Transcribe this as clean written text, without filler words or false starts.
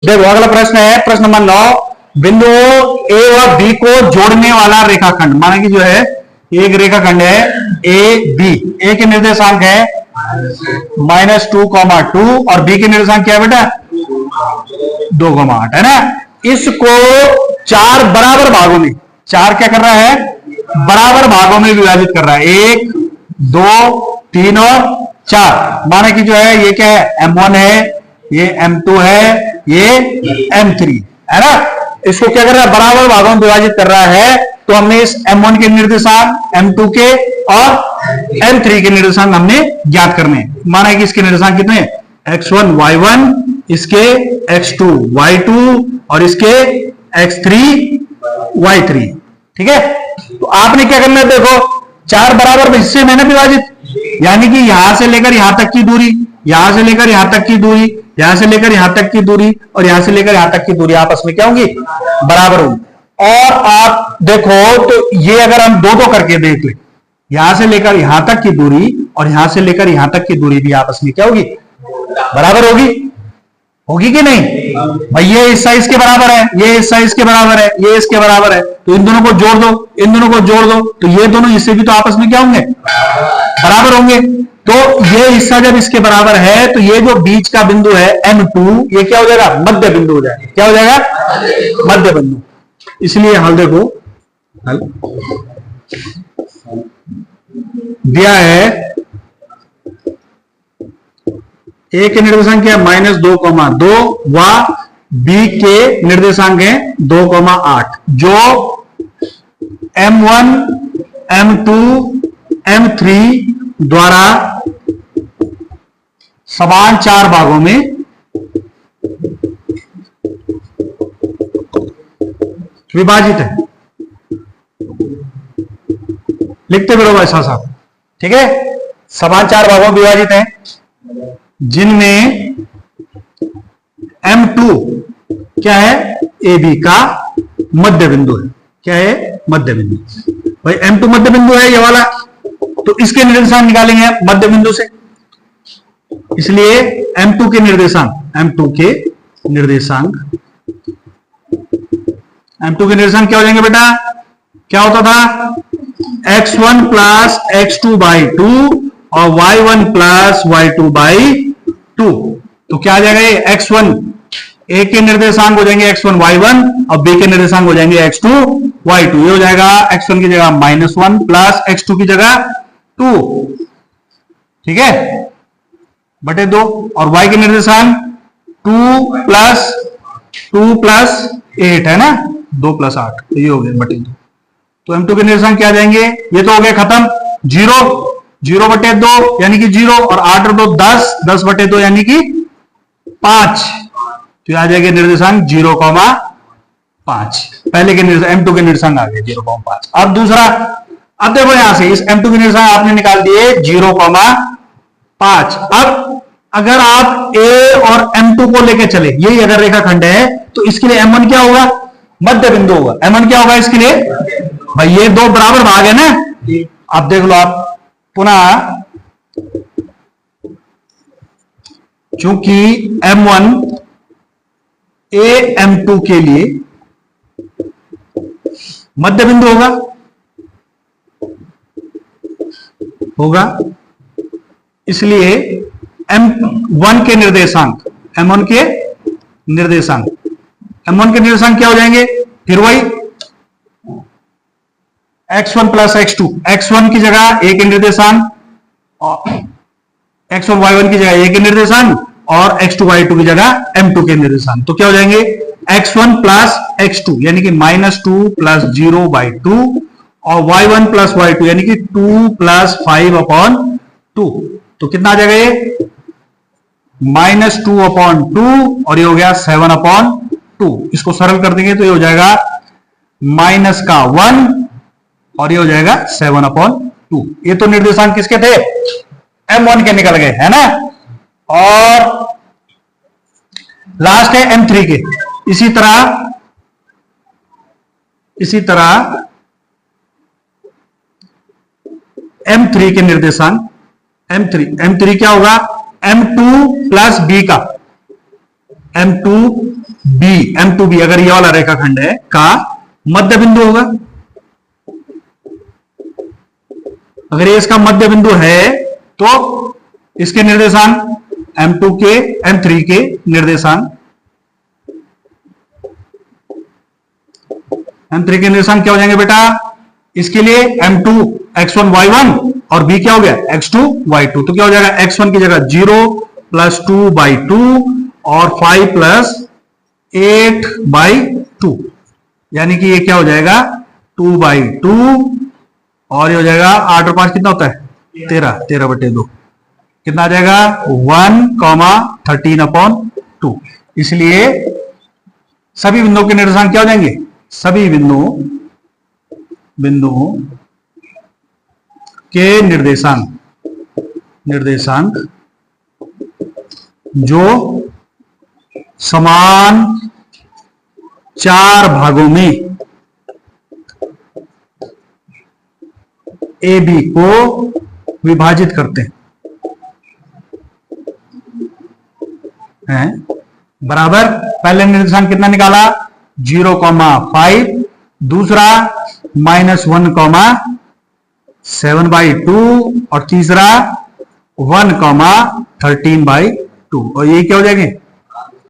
देखो अगला प्रश्न है, प्रश्न नंबर 9। बिंदु ए और बी को जोड़ने वाला रेखाखंड, माना कि जो है एक रेखाखंड है ए बी, ए के निर्देशांक है -2,2 और बी के निर्देशांक क्या है बेटा 2,8 है ना। इसको 4 बराबर भागों में, 4 क्या कर रहा है बराबर भागों में विभाजित कर रहा है, 1 2 3 और 4। माना कि जो है ये क्या है M1 है, ये M2 है, ये M3 है ना। इसको क्या कर रहा है बराबर भागों में विभाजित कर रहा है। तो हमने इस M1 के निर्देशांक, M2 के और M3 के निर्देशांक हमने ज्ञात करने। माना कि इसके निर्देशांक कितने x1 y1, इसके x2 y2 और इसके x3 y3। ठीक है, तो आपने क्या करना है, देखो 4 बराबर हिस्से में ना विभाजित, यानी कि यहां से लेकर यहां तक की दूरी, यहां से लेकर यहां तक की दूरी, यहां से लेकर यहां तक की दूरी और यहां से लेकर यहां तक की दूरी आपस में क्या होंगी बराबर होंगी। और आप देखो तो ये अगर हम दो करके देख ले, यहां से लेकर यहां तक की दूरी और यहां से लेकर यहां तक की दूरी भी आपस में क्या होगी बराबर होगी, होगी कि नहीं भाई। ये हिस्सा इसके बराबर है, ये हिस्सा इसके बराबर है, ये इसके बराबर है, तो इन दोनों को जोड़ दो, इन दोनों को जोड़ दो, तो ये दोनों हिस्से भी तो आपस में क्या होंगे बराबर होंगे। तो ये हिस्सा जब इसके बराबर है तो ये जो बीच का बिंदु है M2, ये क्या हो जाएगा मध्य बिंदु हो जाएगा। क्या हो जाएगा मध्य बिंदु। इसलिए हल देखो, हल दिया है ए के निर्देशांक क्या है -2,2 व बी के निर्देशांक है 2,8, जो M1 M2 M3 द्वारा समान 4 भागों में विभाजित है। लिखते फिरो भाई साहब, ठीक है। समान 4 भागों में विभाजित है जिनमें M2 क्या है ए बी का मध्य बिंदु है। क्या है मध्य बिंदु भाई, M2 मध्य बिंदु है ये वाला, तो इसके निर्देशांक निकालेंगे मध्य बिंदु से। इसलिए M2 के निर्देशांक, M2 के निर्देशांक क्या हो जाएंगे बेटा, क्या होता था x1 प्लस x2/2 और y1 प्लस y2/2। तो क्या आ जाएगा ये x1 ए के निर्देशांक हो जाएंगे x1 y1 और b के निर्देशांक हो जाएंगे x2 y2। ये हो जाएगा x1 की जगह -1 प्लस x2 की जगह 2, ठीक है बटे 2, और y के निर्देशांक 2 प्लस 8 है ना, 2 प्लस 8, तो ये हो गया बटे 2। तो M2 के निर्देशांक क्या आ जाएंगे, ये तो हो गए खत्म, 0 बटे 2 यानी कि 0 और 8 और 2 10 बटे 2 यानी कि 5, तो आ जाएगा निर्देशांक 0,5। पहले के निर्देशांक M2 के निर्देशांक आ गए 0,5। अब दूसरा, अब देखो यहां से इस M2 के निर्देशांक आपने निकाल दिए 0,5। अब अगर आप A और M2 को लेकर चले, यही अगर रेखाखंड है तो इसके लिए M1 क्या होगा मध्य बिंदु होगा। M1 क्या होगा इसके लिए भाई, ये 2 बराबर भाग है ना। अब देख लो आप पुनः, चूंकि M1 A M2 के लिए मध्य बिंदु होगा, इसलिए M1 के निर्देशांक, M1 के निर्देशांक क्या हो जाएंगे, फिर वही x1 प्लस x2, x1 की जगह a के निर्देशांक, x1 y1 की जगह a के निर्देशांक और x2 y2 की जगह M2 के निर्देशांक। तो क्या हो जाएंगे x1 प्लस x2 यानी कि -2 प्लस 0/2 और y1 प्लस y2 यानी कि 2 प्लस 5/2। तो कितना आ जाएगा ये -2/2 और ये हो गया 7/2। इसको सरल कर देंगे तो ये हो जाएगा -1 और ये हो जाएगा 7/2। ये तो निर्देशांक किसके थे M1 के निकल गए है ना। और लास्ट है M3 के। इसी तरह M3 के निर्देशांक, M3 क्या होगा M2 प्लस B का, M2 बी M2B, अगर ये वाला रेखाखंड है, का मध्य बिंदु होगा। अगर ये इसका मध्य बिंदु है तो इसके निर्देशांक M2 के M3 के निर्देशांक M3 के निर्देशांक क्या हो जाएंगे बेटा? इसके लिए M2 x1 y1 और B क्या हो गया? x2 y2। तो क्या हो जाएगा? x1 की जगह 0 प्लस 2/2 और 5 प्लस 8/2, यानी कि ये क्या हो जाएगा? 2/2 और ये हो जाएगा 8 और 5 कितना होता है? 13/2। कितना आ जाएगा? 1,13/2। इसलिए सभी बिंदुओं के निर्देशांक क्या हो जाएंगे? सभी बिंदुओं के निर्देशांक जो समान 4 भागों में ए बी को विभाजित करते हैं, बराबर। पहले निर्देशांक कितना निकाला? 0,5, दूसरा -1,7/2 और तीसरा 1,13/2, और ये क्या हो जाएंगे?